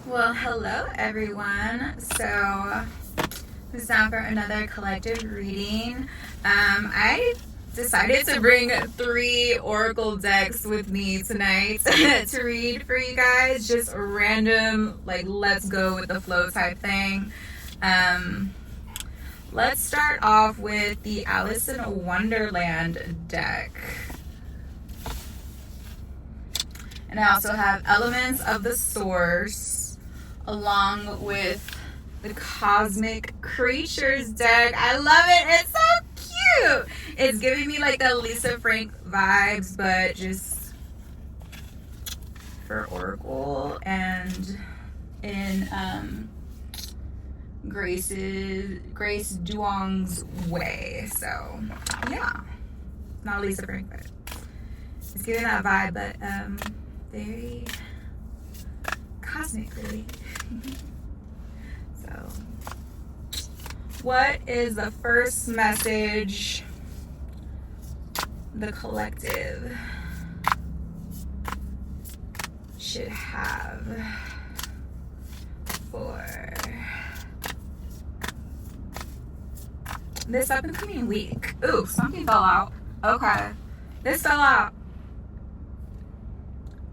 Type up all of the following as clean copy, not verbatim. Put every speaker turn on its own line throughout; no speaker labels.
Well, hello everyone. So, it's time for another collective reading. I decided to bring 3 oracle decks with me tonight to read for you guys. Just a random, let's go with the flow type thing. Let's start off with the Alice in Wonderland deck. And I also have Elements of the Source, along with the Cosmic Creatures deck. I love it. It's so cute. It's giving me like the Lisa Frank vibes, but just for Oracle and in Grace Duong's way. So yeah, not Lisa Frank, but it's giving that vibe, but very cosmic, really. So, what is the first message the collective should have for this up and coming week? Ooh, something fell out. Okay, this fell out.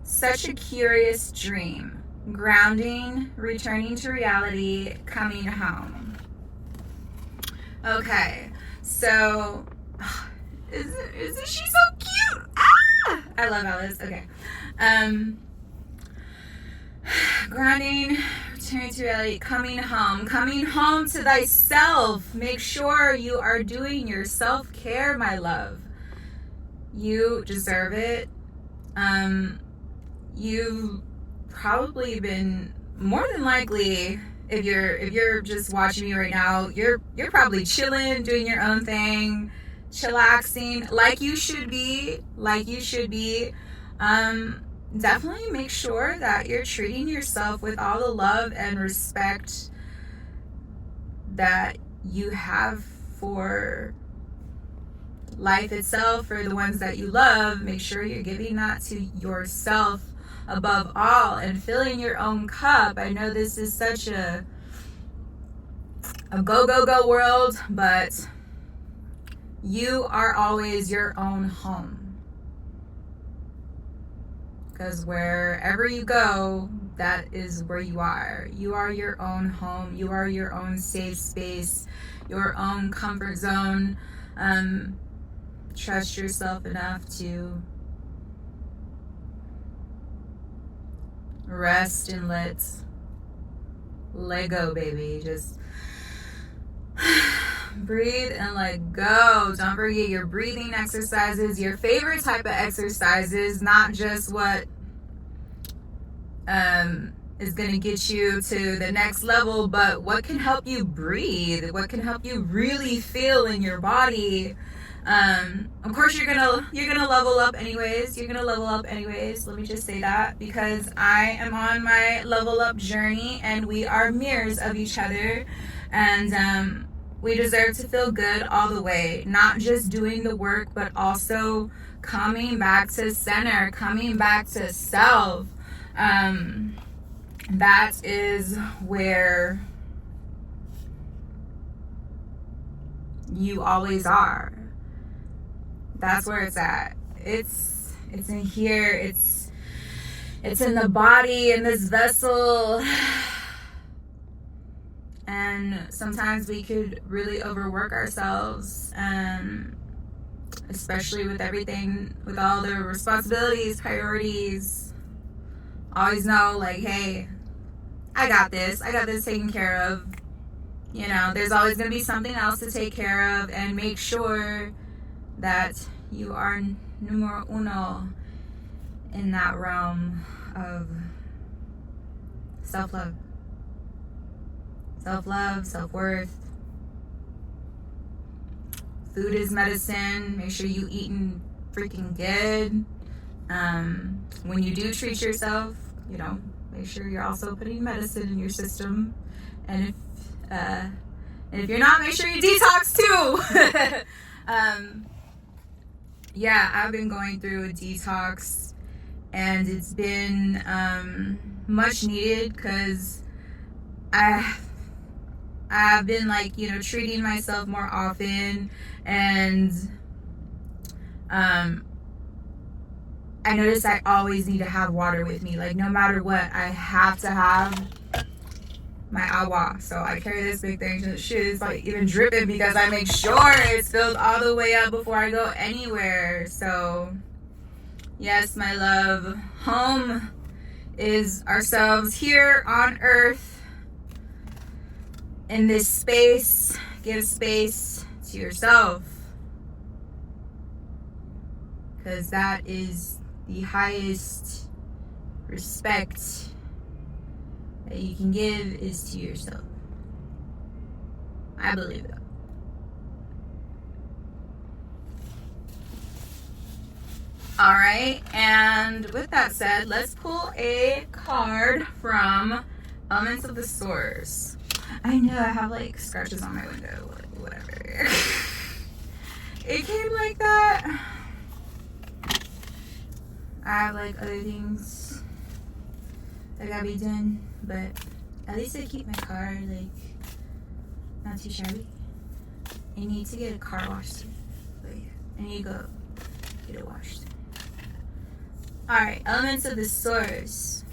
Such a curious dream. Grounding, returning to reality, coming home. Okay, so isn't she so cute? Ah! I love Alice. Okay. Grounding, returning to reality, coming home to thyself. Make sure you are doing your self-care, my love. You deserve it. You've probably been, more than likely, if you're just watching me right now, you're probably chilling, doing your own thing, chillaxing, like you should be. Definitely make sure that you're treating yourself with all the love and respect that you have for life itself, for the ones that you love. Make sure you're giving that to yourself above all and filling your own cup. I know this is such a go world, but you are always your own home, because wherever you go, that is where you are. You are your own home. You are your own safe space, your own comfort zone. Trust yourself enough to rest and let go, baby. Just breathe and let go. Don't forget your breathing exercises, your favorite type of exercises, not just what is going to get you to the next level, but what can help you breathe, what can help you really feel in your body. Of course you're gonna level up anyways. Let me just say that, because I am on my level up journey and we are mirrors of each other, and we deserve to feel good all the way, not just doing the work, but also coming back to center, coming back to self. That is where you always are. That's where it's at. It's in here. It's in the body, in this vessel. And sometimes we could really overwork ourselves, especially with everything, with all the responsibilities, priorities. Always know, like, hey, I got this taken care of. You know, there's always going to be something else to take care of, and make sure that you are numero uno in that realm of self-love, self-worth. Food is medicine. Make sure you eating freaking good. When you do treat yourself, make sure you're also putting medicine in your system. And if you're not, make sure you detox too. Yeah, I've been going through a detox, and it's been much needed, because I've been like, treating myself more often, and I notice I always need to have water with me. Like, no matter what, I have to have my agua. So I carry this big thing. Shit is like even dripping because I make sure it's filled all the way up before I go anywhere. So yes, my love, home is ourselves here on earth, in this space. Give space to yourself, because that is the highest respect that you can give, is to yourself. I believe that. All right, and with that said, let's pull a card from Elements of the Source. I know I have like scratches on my window, whatever. It came like that. I have like other things that gotta be done, but at least I keep my car like not too shabby. I need to get a car wash too, but yeah, I need to go get it washed. Alright, Elements of the Source.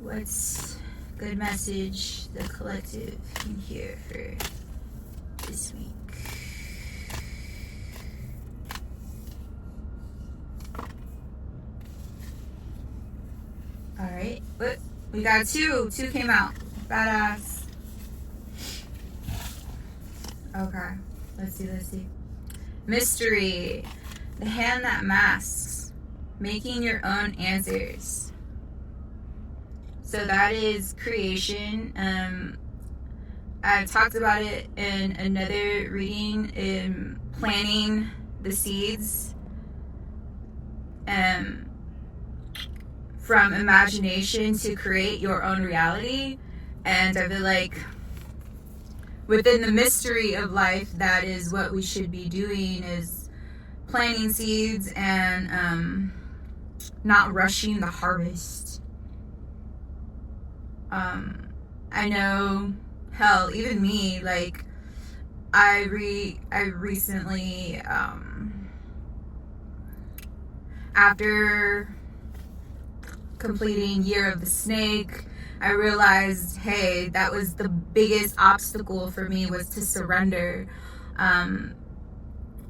What's good message the collective can hear for this week? Alright, we got two. Two came out. Badass. Okay, let's see. Mystery. The hand that masks. Making your own answers. So that is creation. I talked about it in another reading, in planting the seeds. From imagination to create your own reality. And I feel like within the mystery of life, that is what we should be doing, is planting seeds and not rushing the harvest. I know, hell, even me, like, I recently, after completing Year of the Snake, I realized, hey, that was the biggest obstacle for me, was to surrender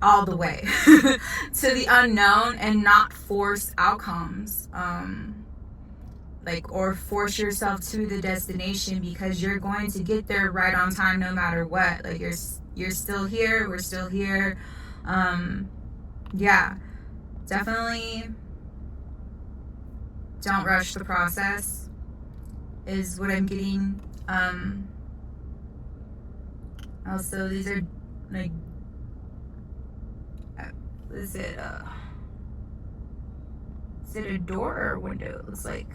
all the way to the unknown and not force outcomes, or force yourself to the destination, because you're going to get there right on time no matter what. Like, you're still here, we're still here. Yeah, definitely don't rush the process, is what I'm getting. Also, these are like, is it a door or a window? It looks like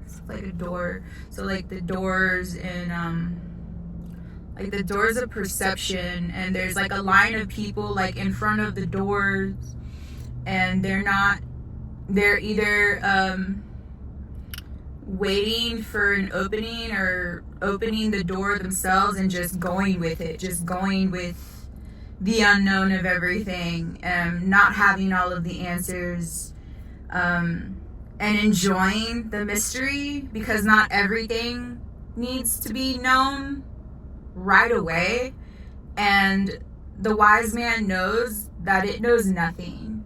it's like a door. So like the doors and like the doors of perception, and there's like a line of people like in front of the doors, and they're either waiting for an opening or opening the door themselves and just going with it, just going with the unknown of everything, not having all of the answers, and enjoying the mystery, because not everything needs to be known right away, and the wise man knows that it knows nothing.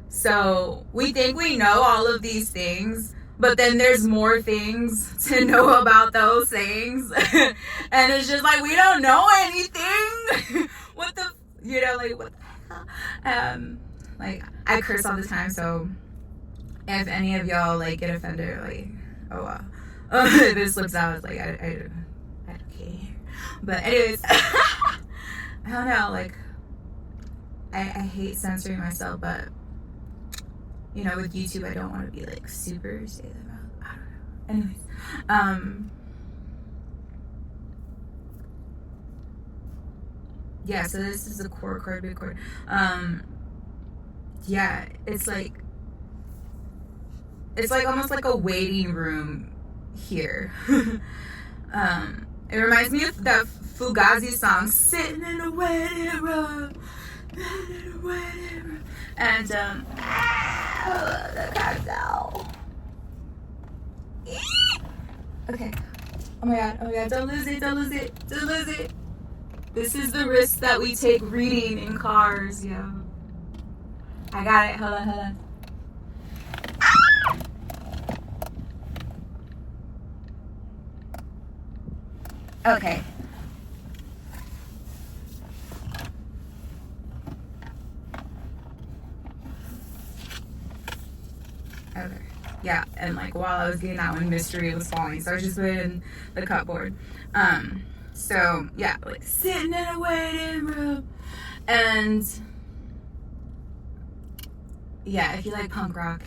So we think we know all of these things, but then there's more things to know about those things. And it's just like, we don't know anything. What the hell? Like, I curse all the time, so if any of y'all like get offended, like, oh wow. If it slips out, it's like, I don't care. But anyways, I don't know, like, I hate censoring myself, but with YouTube, I don't want to be like super say that about, I don't know. Anyways, yeah, so this is a core chord, big chord. Yeah, it's like almost like a waiting room here. It reminds me of that Fugazi song, "Sitting in a waiting room, sitting in a waiting room," and the cat's out. Okay. Oh my god, don't lose it. This is the risk that we take reading in cars, yo. I got it, hold on. Okay. Yeah, and like while I was getting that one, Mystery was falling, so I was just putting in the cupboard. So yeah, like sitting in a waiting room, and yeah, if you like punk rock,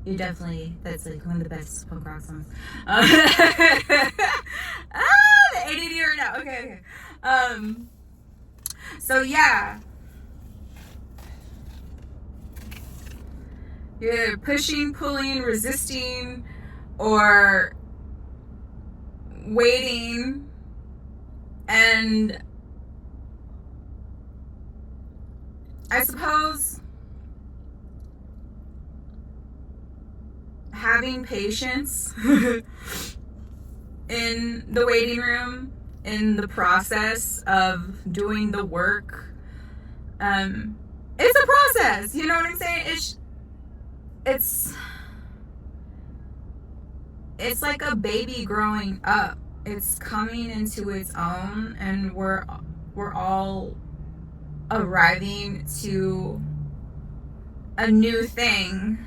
you definitely, that's like one of the best punk rock songs. The ADD right now. Okay. So yeah. You're pushing, pulling, resisting, or waiting, and I suppose having patience in the waiting room, in the process of doing the work. It's a process, you know what I'm saying? It's like a baby growing up. It's coming into its own, and we're all arriving to a new thing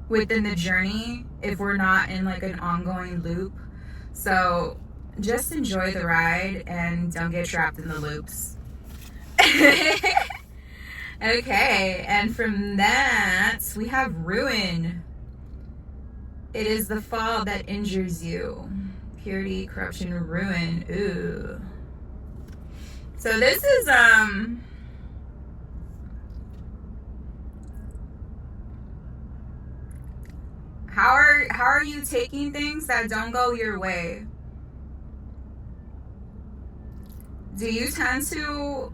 within the journey if we're not in like an ongoing loop. So just enjoy the ride and don't get trapped in the loops. Okay, and from that we have ruin. It is the fall that injures you. Purity, corruption, ruin. Ooh. So this is how are you taking things that don't go your way? Do you tend to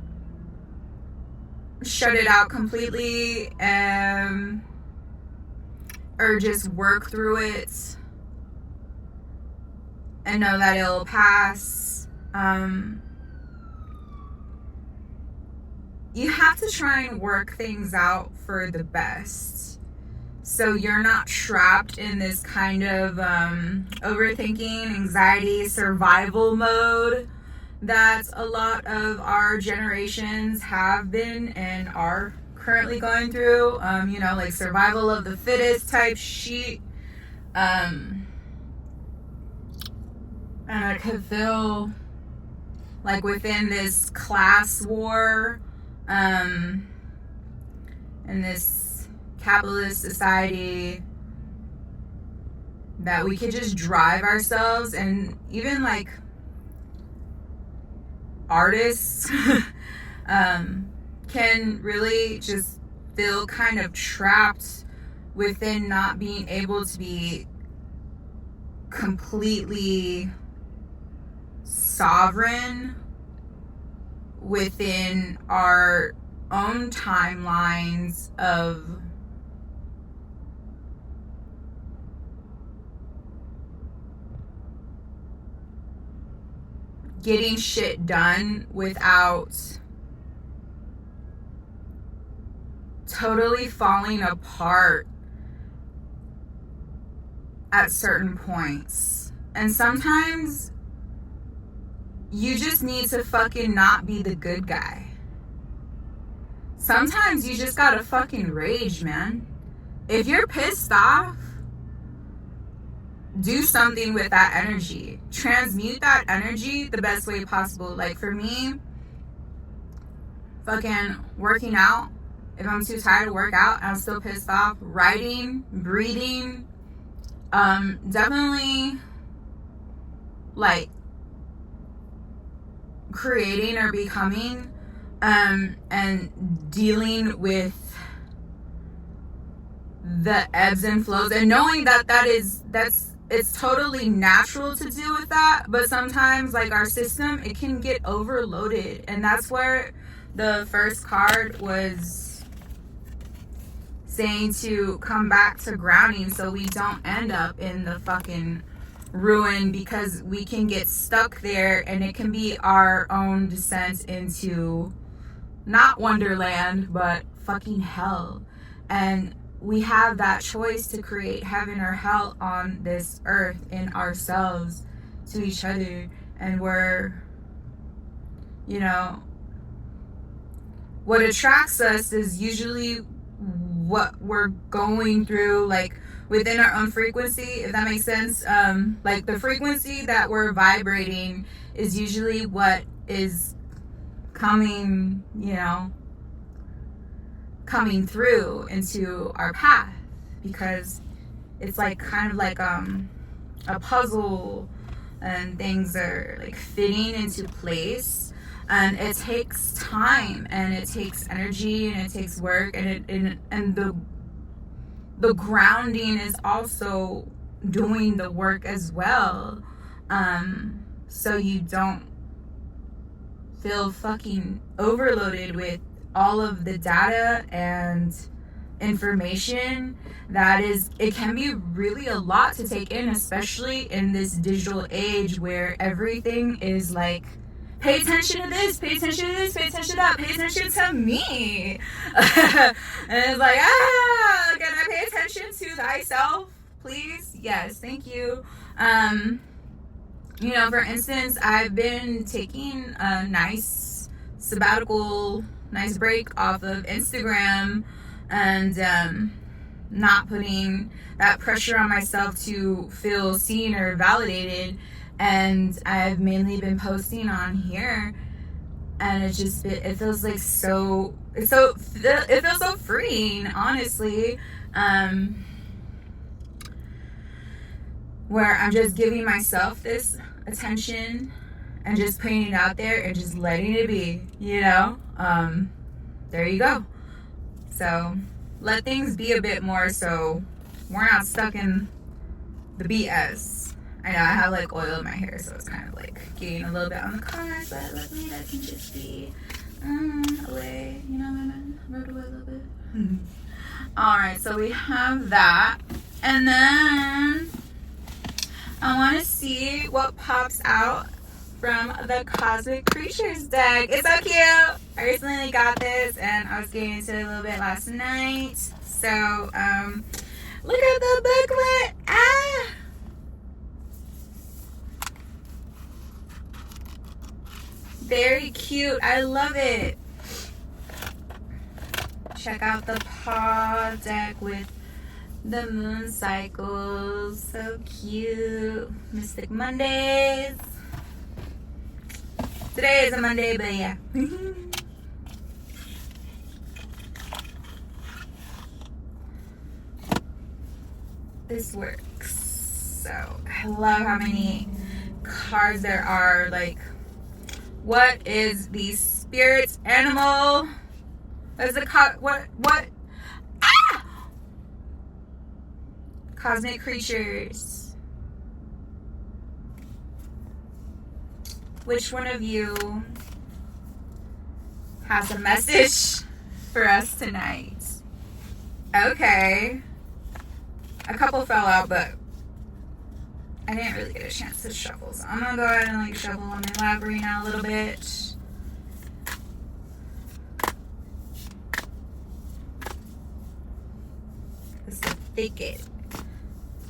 shut it out completely, or just work through it and know that it'll pass? You have to try and work things out for the best, so you're not trapped in this kind of overthinking, anxiety, survival mode that a lot of our generations have been and are currently going through. Like survival of the fittest type shit. And I could feel like within this class war, in this capitalist society, that we could just drive ourselves, and even like artists can really just feel kind of trapped within not being able to be completely sovereign within our own timelines of getting shit done without totally falling apart at certain points. And sometimes you just need to fucking not be the good guy. Sometimes you just gotta fucking rage, man. If you're pissed off, do something with that energy. Transmute that energy the best way possible. Like for me, fucking working out. If I'm too tired to work out and I'm still pissed off, writing, breathing, definitely like creating or becoming, and dealing with the ebbs and flows, and knowing that it's totally natural to deal with that. But sometimes, like, our system, it can get overloaded, and that's where the first card was saying to come back to grounding, so we don't end up in the fucking ruin, because we can get stuck there, and it can be our own descent into not Wonderland, but fucking hell. And we have that choice to create heaven or hell on this earth, in ourselves, to each other. And we're, you know, what attracts us is usually what we're going through, like, within our own frequency, if that makes sense. Like, the frequency that we're vibrating is usually what is coming, you know, coming through into our path, because it's like kind of like a puzzle, and things are like fitting into place, and it takes time, and it takes energy, and it takes work, and the grounding is also doing the work as well, so you don't feel fucking overloaded with all of the data and information. That is, it can be really a lot to take in, especially in this digital age where everything is like, pay attention to this, pay attention to this, pay attention to that, pay attention to me. And it's like, can I pay attention to thyself, please? Yes, thank you. You know, for instance, I've been taking a nice sabbatical, nice break off of Instagram, and not putting that pressure on myself to feel seen or validated. And I've mainly been posting on here, and it feels like it feels so freeing, honestly, where I'm just giving myself this attention and just putting it out there and just letting it be, you know. There you go. So let things be a bit more, so we're not stuck in the BS. I know I have like oil in my hair, so it's kind of like getting a little bit on the cards, but luckily that can just be away, you know what I mean? Rubbed away a little bit. Alright, so we have that, and then I want to see what pops out from the Cosmic Creatures deck. It's so cute. I recently got this, and I was getting into it a little bit last night. So, look at the booklet. Very cute. I love it. Check out the paw deck with the moon cycles. So cute. Mystic Mondays. Today is a Monday, but yeah. This works. So I love how many cards there are. Like, what is the spirit animal? What is the what? Cosmic creatures. Which one of you has a message for us tonight? Okay. A couple fell out, but I didn't really get a chance to shuffle. So I'm gonna go ahead and like shuffle on my library now a little bit. This is thick.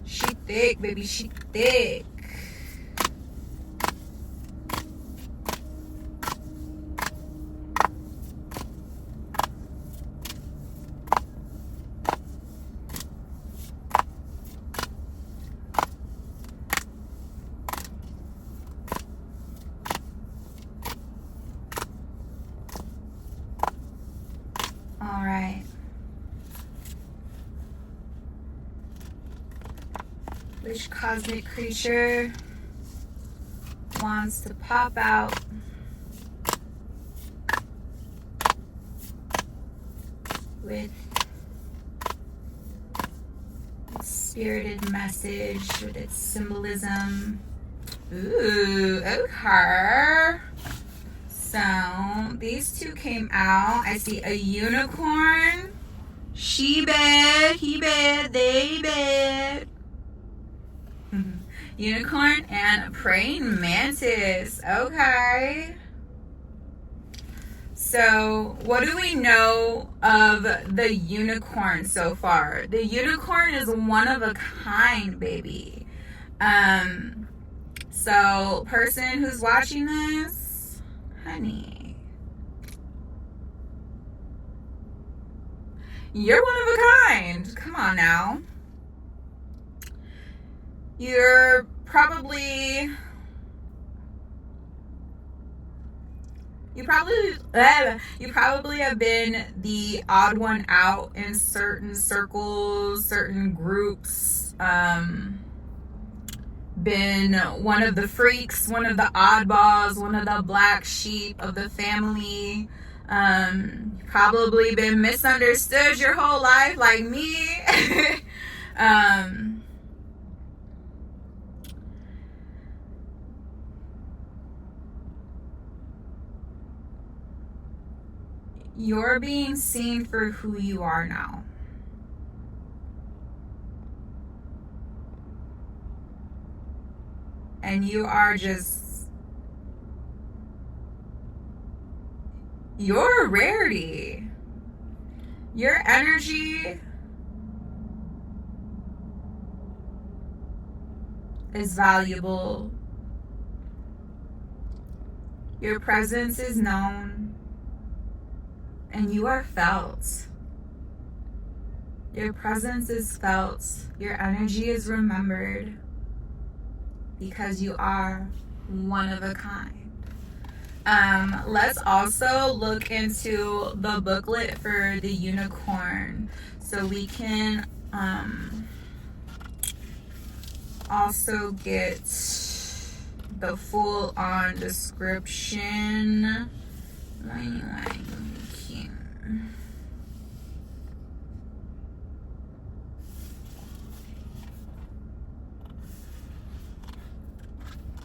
She thick, baby. She thick. All right. Which cosmic creature wants to pop out with its spirited message, with its symbolism. Ooh, okay. So these two came out. I see a unicorn. She bad, he bad, they bad. Unicorn and a praying mantis. Okay. So what do we know of the unicorn so far? The unicorn is one of a kind, baby. So person who's watching this, honey, you're one of a kind. Come on now. You probably have been the odd one out in certain circles, certain groups, been one of the freaks, one of the oddballs, one of the black sheep of the family. Probably been misunderstood your whole life like me. You're being seen for who you are now. And you are just, you're a rarity. Your energy is valuable. Your presence is known. And you are felt. Your presence is felt. Your energy is remembered. Because you are one of a kind. Let's also look into the booklet for the unicorn. So we can also get the full on description.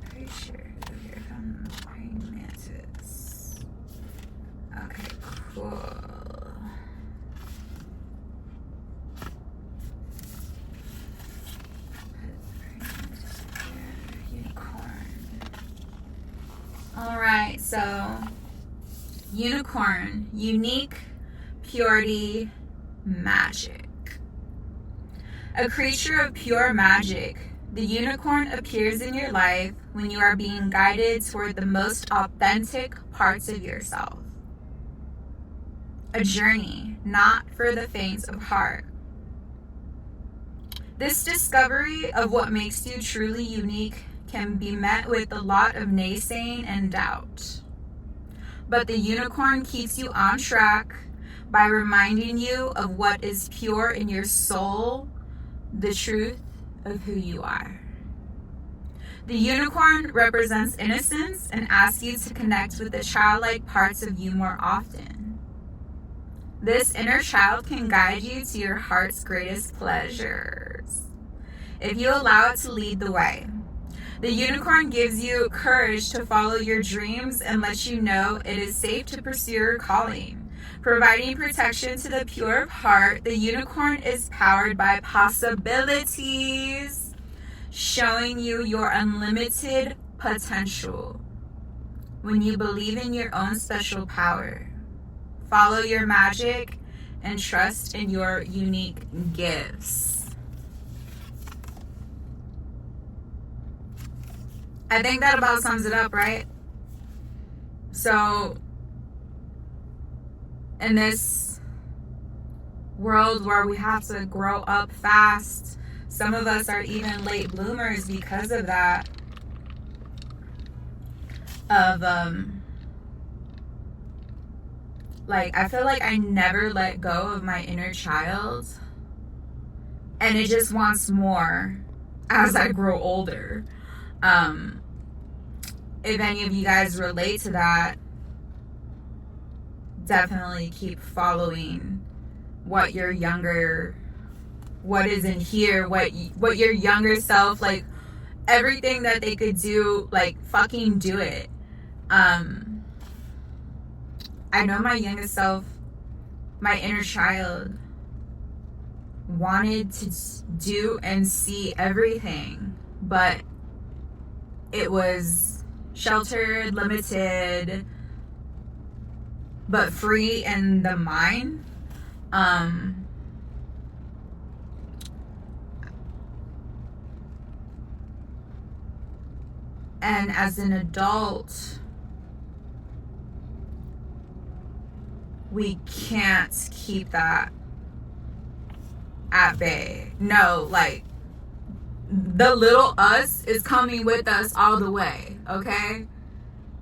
Pretty sure. Here comes praying mantis. Okay, cool. Unicorn. Alright, so unicorn, unique, purity, magic. A creature of pure magic, the unicorn appears in your life when you are being guided toward the most authentic parts of yourself. A journey not for the faint of heart. This discovery of what makes you truly unique can be met with a lot of naysaying and doubt. But the unicorn keeps you on track by reminding you of what is pure in your soul, the truth of who you are. The unicorn represents innocence and asks you to connect with the childlike parts of you more often. This inner child can guide you to your heart's greatest pleasures, if you allow it to lead the way. The unicorn gives you courage to follow your dreams and lets you know it is safe to pursue your calling. Providing protection to the pure of heart, the unicorn is powered by possibilities, showing you your unlimited potential. When you believe in your own special power, follow your magic, and trust in your unique gifts. I think that about sums it up, right? So, in this world where we have to grow up fast, some of us are even late bloomers because of that. I feel like I never let go of my inner child. And it just wants more as I grow older. If any of you guys relate to that, definitely keep following what is in here, what your younger self, like, everything that they could do, like, fucking do it. I know my youngest self, my inner child, wanted to do and see everything, but it was sheltered, limited, but free in the mind. And as an adult, we can't keep that at bay. No, like, the little us is coming with us all the way, okay?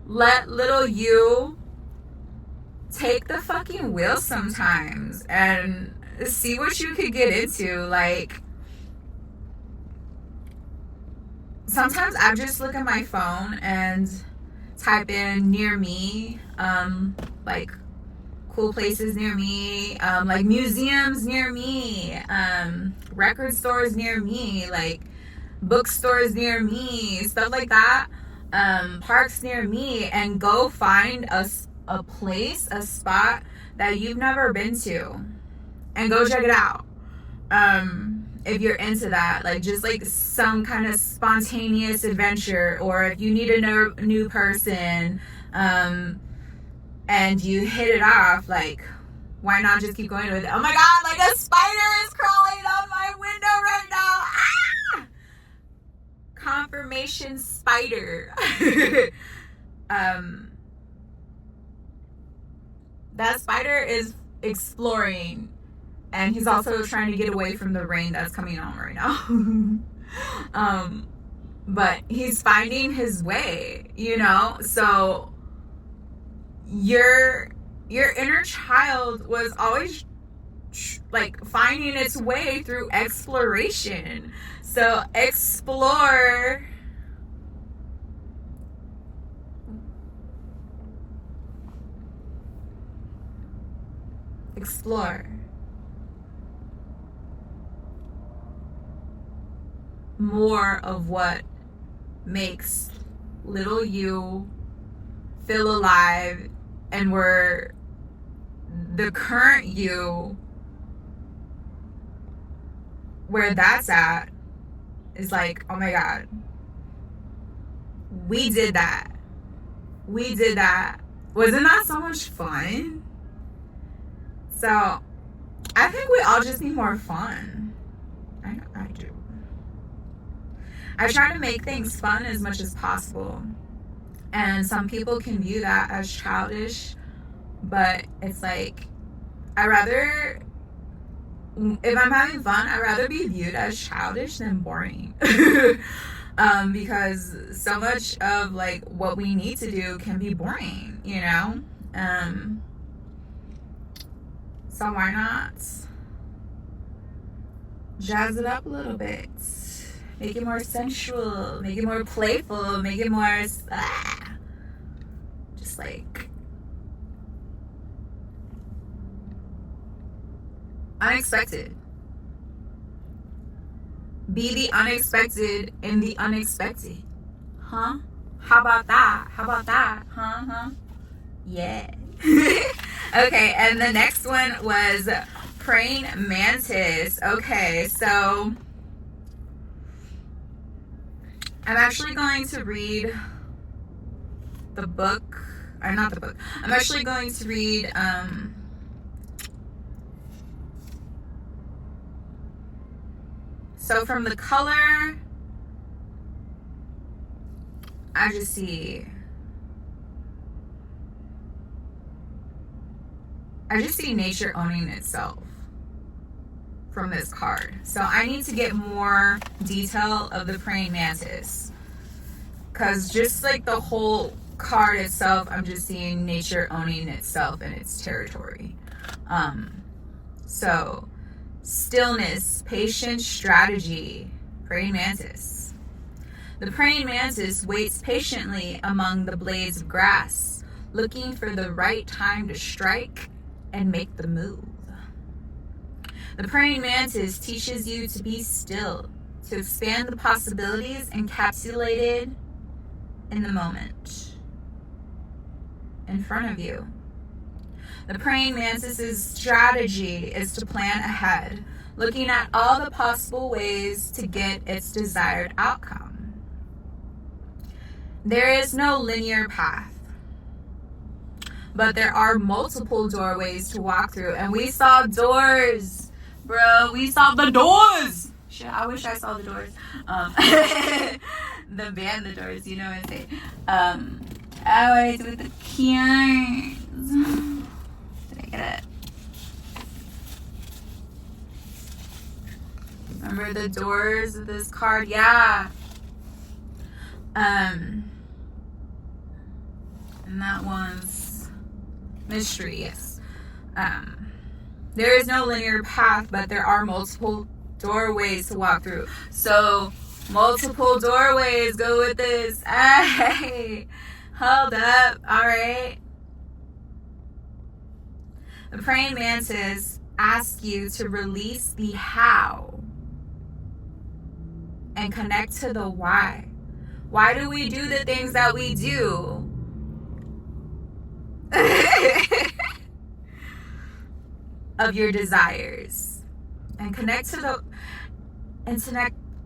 Let little you take the fucking wheel sometimes and see what you could get into. Like, sometimes I just look at my phone and type in near me, like, cool places near me, like museums near me, record stores near me, like bookstores near me, stuff like that, parks near me, and go find a place, a spot that you've never been to, and go check it out. If you're into that, like, just like some kind of spontaneous adventure, or if you need a new person, and you hit it off, like, why not just keep going with it? Oh my god, like, a spider is crawling up my window right now. Ah! Confirmation spider. That spider is exploring, and he's also trying to get away from the rain that's coming on right now. But he's finding his way, you know? So your inner child was always like finding its way through exploration. So explore. More of what makes little you feel alive, and where the current you, where that's at, is like, oh my god, we did that. Wasn't that so much fun? So I think we all just need more fun. I do. I try to make things fun as much as possible. And some people can view that as childish, but it's like, if I'm having fun, I'd rather be viewed as childish than boring. Because so much of like what we need to do can be boring, you know? So why not jazz it up a little bit? Make it more sensual, make it more playful, make it more just like unexpected. Be the unexpected in the unexpected. Huh? How about that? Huh? Yeah. Okay, and the next one was praying mantis. Okay, so I'm actually going to read the book, or not the book. I'm actually going to read so from the color, I just see nature owning itself from this card. So I need to get more detail of the praying mantis, because just like the whole card itself, I'm just seeing nature owning itself and its territory. So stillness, patience, strategy, praying mantis. The praying mantis waits patiently among the blades of grass, looking for the right time to strike and make the move. The praying mantis teaches you to be still, to expand the possibilities encapsulated in the moment in front of you. The praying mantis's strategy is to plan ahead, looking at all the possible ways to get its desired outcome. There is no linear path, but there are multiple doorways to walk through. And we saw doors, bro. We saw the doors. Shit, I wish I saw the doors. The band, The Doors, you know what I'm saying. Always with the cards. Did I get it? Remember the doors of this card? Yeah. And that one's mystery, yes. There is no linear path, but there are multiple doorways to walk through. So, multiple doorways, go with this. Hey, hold up, all right. The praying mantis asks you to release the how and connect to the why. Why do we do the things that we do? Of your desires. And connect to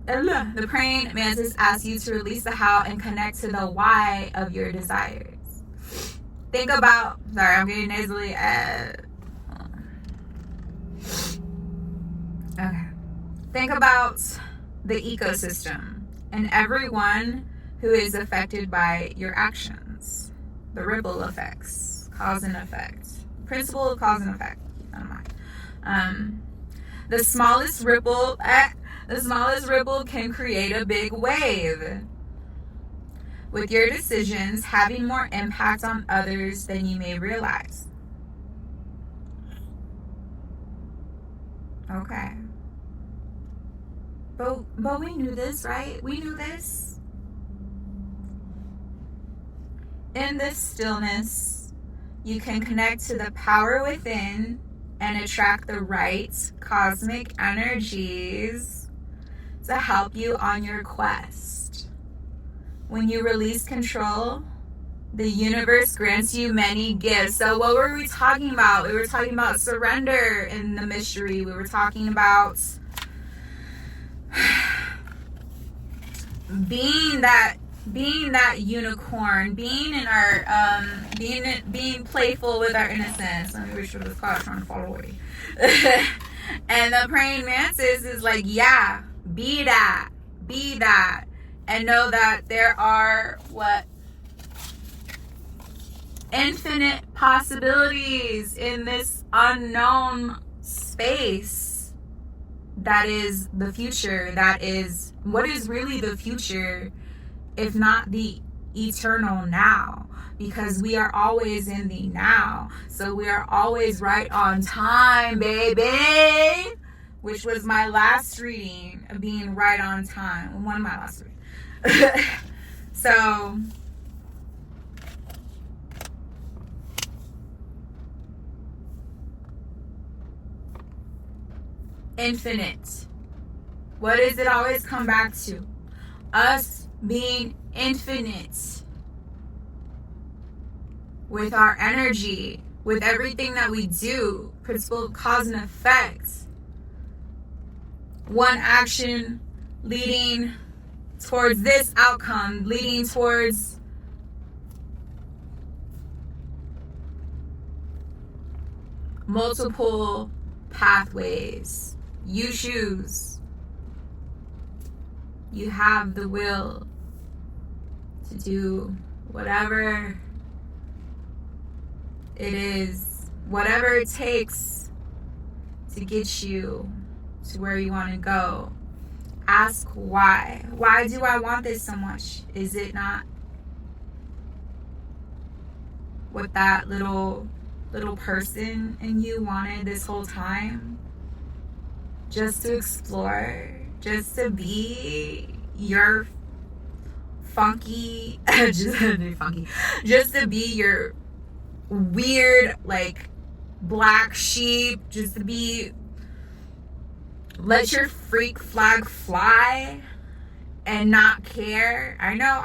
the praying mantis asks you to release the how and connect to the why of your desires. Think about, sorry, I'm getting nasally. Okay. Think about the ecosystem and everyone who is affected by your actions. The ripple effects, cause and effect. Principle of cause and effect. Keep that in mind. The smallest ripple can create a big wave. With your decisions having more impact on others than you may realize. Okay. But we knew this, right? We knew this. In this stillness, you can connect to the power within and attract the right cosmic energies to help you on your quest. When you release control, the universe grants you many gifts. So what were we talking about? We were talking about surrender in the mystery. We were talking about being that unicorn, being in our being playful with our innocence. Let me reach for this card, trying to fall away. And the praying mantis is like, yeah, be that, and know that there are infinite possibilities in this unknown space. That is the future. That is what is really the future, if not the eternal now, because we are always in the now. So we are always right on time, baby, which was my last reading of being right on time. One of my last readings. So infinite. What does it always come back to? Us being infinite with our energy, with everything that we do. Principle of cause and effect. One action leading towards this outcome, leading towards multiple pathways. You choose. You have the will to do whatever it is, whatever it takes to get you to where you want to go. Ask why. Why do I want this so much? Is it not what that little person in you wanted this whole time? Just to explore, just to be your funky, just to be your weird, like, black sheep, just to be let your freak flag fly and not care. I know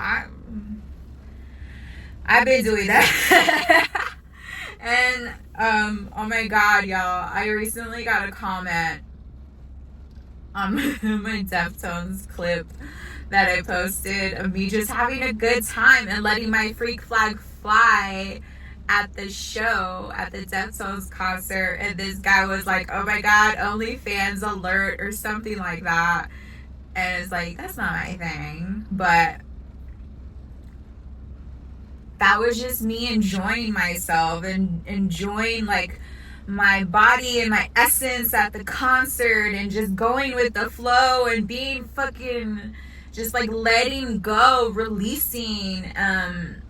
I've been doing that. And oh my god, y'all, I recently got a comment on my Deftones clip that I posted of me just having a good time and letting my freak flag fly at the show, at the Deftones concert. And this guy was like, oh my god, OnlyFans alert or something like that. And it's like, that's not my thing. But that was just me enjoying myself and enjoying like my body and my essence at the concert and just going with the flow and being fucking just like letting go, releasing. And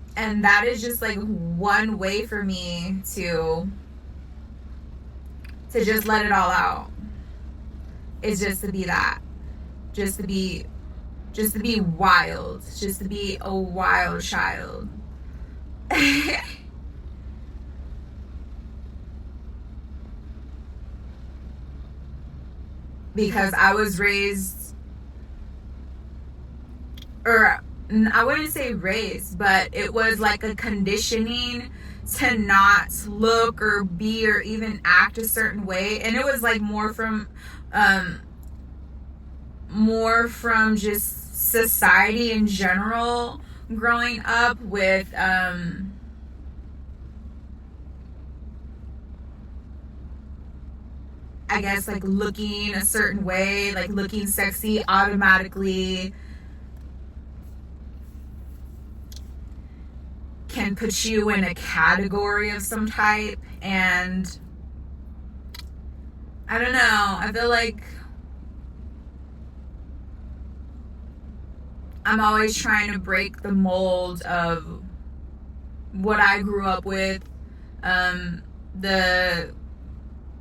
that is just like one way for me to just let it all out. It's just to be that. Just to be wild. Just to be a wild child. Because I was raised, or I wouldn't say raised, but it was like a conditioning to not look or be or even act a certain way. And it was like more from just society in general, growing up with I guess like looking a certain way, like looking sexy automatically can put you in a category of some type. And I don't know, I feel like I'm always trying to break the mold of what I grew up with, the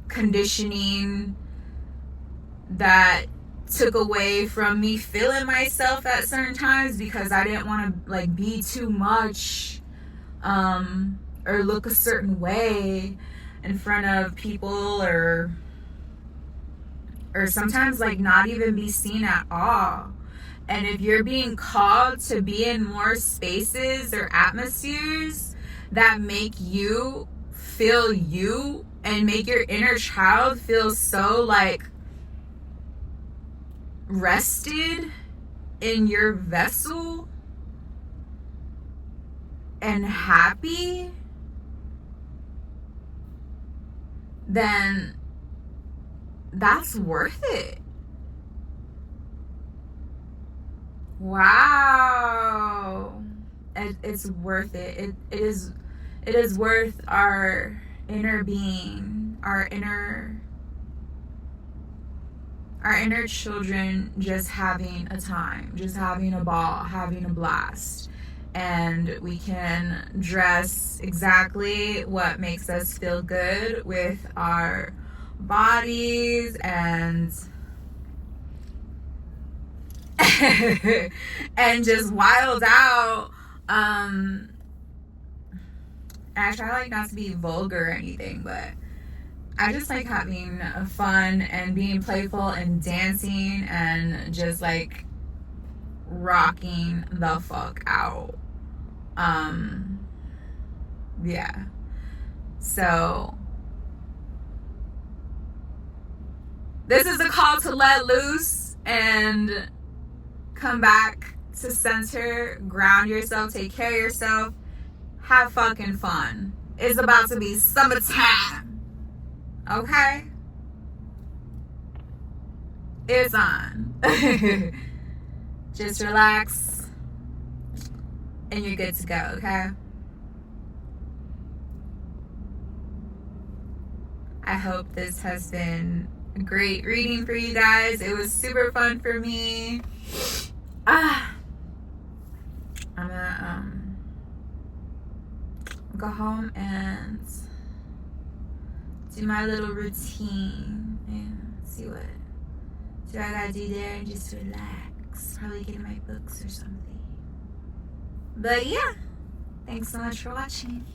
conditioning that took away from me feeling myself at certain times because I didn't want to like be too much or look a certain way in front of people, or sometimes like not even be seen at all. And if you're being called to be in more spaces or atmospheres that make you feel you and make your inner child feel so like rested in your vessel and happy, then that's worth it. Wow. It's worth it. It is worth our inner being, our inner children just having a time, just having a ball, having a blast. And we can dress exactly what makes us feel good with our bodies and and just wild out. And I try like not to be vulgar or anything, but I just like having fun and being playful and dancing and just like rocking the fuck out. Yeah. So this is a call to let loose and come back to center, ground yourself, take care of yourself, have fucking fun. It's about to be summertime. Okay? It's on. Just relax and you're good to go, okay? I hope this has been a great reading for you guys. It was super fun for me. I'm gonna go home and do my little routine and see what I gotta do there and just relax. Probably get in my books or something. But yeah, thanks so much for watching.